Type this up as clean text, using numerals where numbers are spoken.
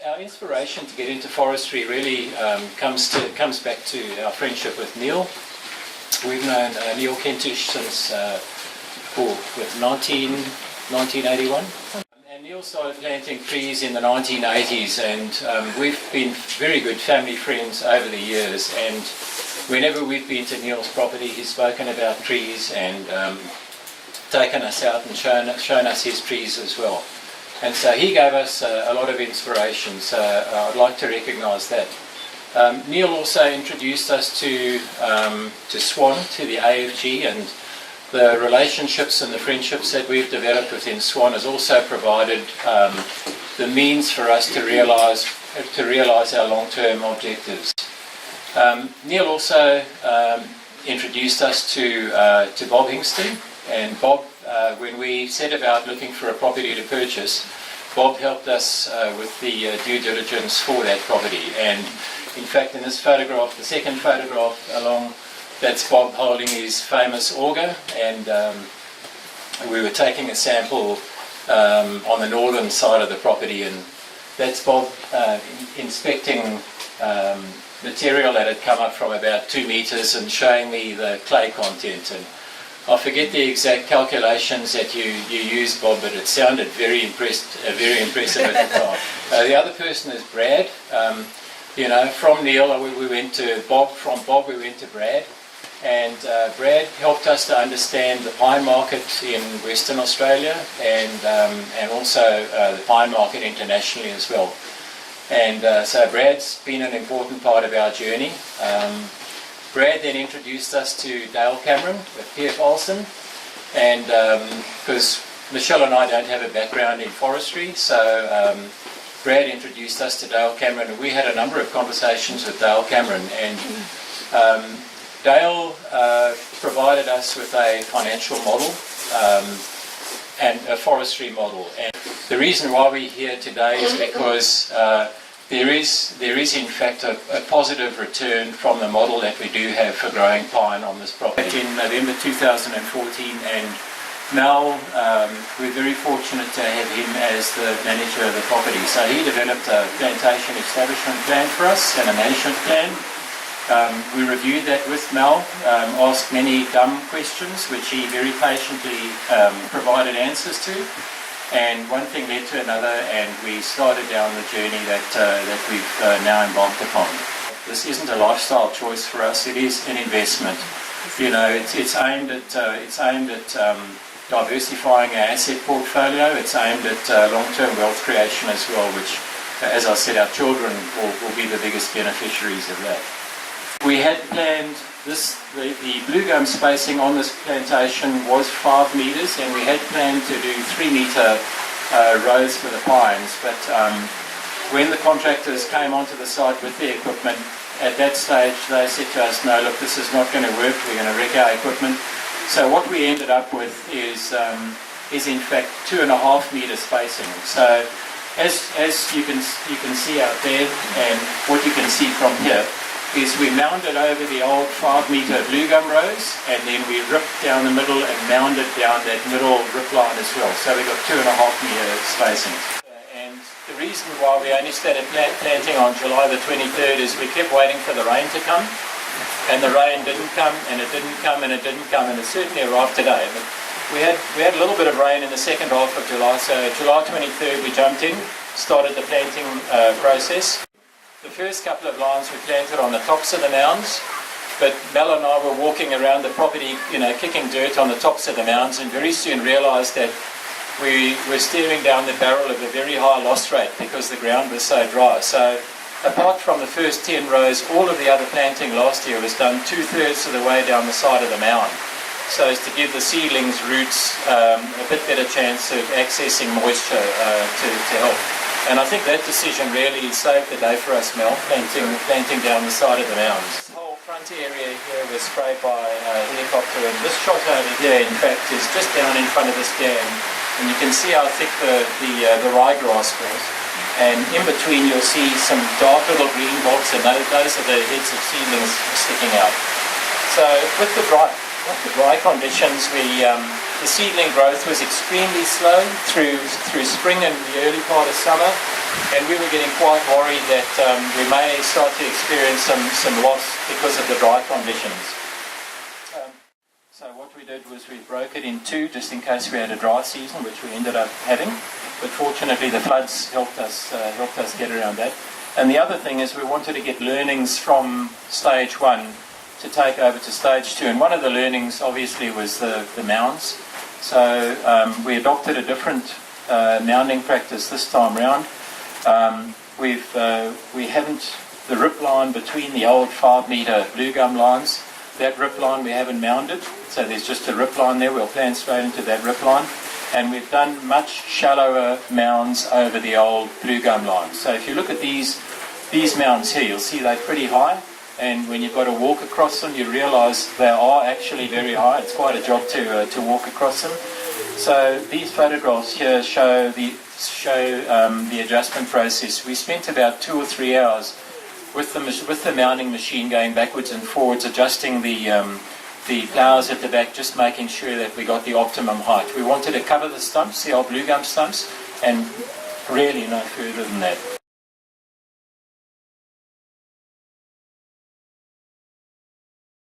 Our inspiration to get into forestry really comes back to our friendship with Neil. We've known Neil Kentish since 1981. And Neil started planting trees in the 1980s, and we've been very good family friends over the years. And whenever we've been to Neil's property, he's spoken about trees and taken us out and shown us his trees as well. And so he gave us a lot of inspiration, so I'd like to recognise that. Neil also introduced us to SWAN, to the AFG, and the relationships and the friendships that we've developed within SWAN has also provided the means for us to realise our long-term objectives. Neil also introduced us to Bob Hingston, and Bob, when we set about looking for a property to purchase, Bob helped us with the due diligence for that property. And in fact, in this photograph, the second photograph along, that's Bob holding his famous auger, and we were taking a sample on the northern side of the property, and that's Bob inspecting material that had come up from about 2 meters and showing me the clay content. And I forget the exact calculations that you used, Bob, but it sounded very impressive at the time. The other person is Brad. From Neil we went to Bob, from Bob we went to Brad, and Brad helped us to understand the pine market in Western Australia and also the pine market internationally as well. And so Brad's been an important part of our journey. Brad then introduced us to Dale Cameron with P.F. Olsen, and because Michelle and I don't have a background in forestry, so Brad introduced us to Dale Cameron, and we had a number of conversations with Dale Cameron, and Dale provided us with a financial model and a forestry model. And the reason why we're here today is because there is in fact a positive return from the model that we do have for growing pine on this property. In November 2014, and Mel, we're very fortunate to have him as the manager of the property. So he developed a plantation establishment plan for us and a management plan. We reviewed that with Mel, asked many dumb questions which he very patiently provided answers to. And one thing led to another, and we started down the journey that we've now embarked upon. This isn't a lifestyle choice for us; it is an investment. It's aimed at diversifying our asset portfolio. It's aimed at long-term wealth creation as well, which, as I said, our children will be the biggest beneficiaries of that. We had planned this, the blue gum spacing on this plantation was 5 meters, and we had planned to do 3 meter rows for the pines, but when the contractors came onto the site with their equipment, at that stage they said to us, no, look, this is not going to work, we're going to wreck our equipment. So what we ended up with is in fact 2.5 meter spacing. So as you can see out there, and what you can see from here, is we mounded over the old 5 meter blue gum rows, and then we ripped down the middle and mounded down that middle rip line as well. So we got 2.5 meter spacing. And the reason why we only started planting on July the 23rd is we kept waiting for the rain to come, and the rain didn't come, and it didn't come, and it didn't come, and it certainly arrived today. But we had a little bit of rain in the second half of July, so July 23rd we jumped in, started the planting process. The first couple of lines we planted on the tops of the mounds, but Mel and I were walking around the property, kicking dirt on the tops of the mounds, and very soon realised that we were staring down the barrel of a very high loss rate because the ground was so dry. So apart from the first 10 rows, all of the other planting last year was done 2/3 of the way down the side of the mound, so as to give the seedlings roots a bit better chance of accessing moisture to help. And I think that decision really saved the day for us, Mel, planting down the side of the mounds. This whole front area here was sprayed by a helicopter, and this shot over here, in fact, is just down in front of this dam, and you can see how thick the ryegrass was. And in between you'll see some dark little green bolts, and those are the heads of seedlings sticking out. So with the the dry conditions, the seedling growth was extremely slow through spring and the early part of summer, and we were getting quite worried that we may start to experience some loss because of the dry conditions. So what we did was we broke it in two, just in case we had a dry season, which we ended up having. But fortunately, the floods helped us get around that. And the other thing is we wanted to get learnings from stage 1 to take over to stage 2. And one of the learnings, obviously, was the mounds. So we adopted a different mounding practice this time round. We haven't, the rip line between the old 5-metre blue gum lines, that rip line we haven't mounded. So there's just a rip line there. We'll plant straight into that rip line. And we've done much shallower mounds over the old blue gum lines. So if you look at these mounds here, you'll see they're pretty high. And when you've got to walk across them, you realise they are actually very high. It's quite a job to walk across them. So these photographs here show the adjustment process. We spent about 2 or 3 hours with the mounding machine going backwards and forwards, adjusting the ploughs at the back, just making sure that we got the optimum height. We wanted to cover the stumps, the old blue gum stumps, and really no further than that.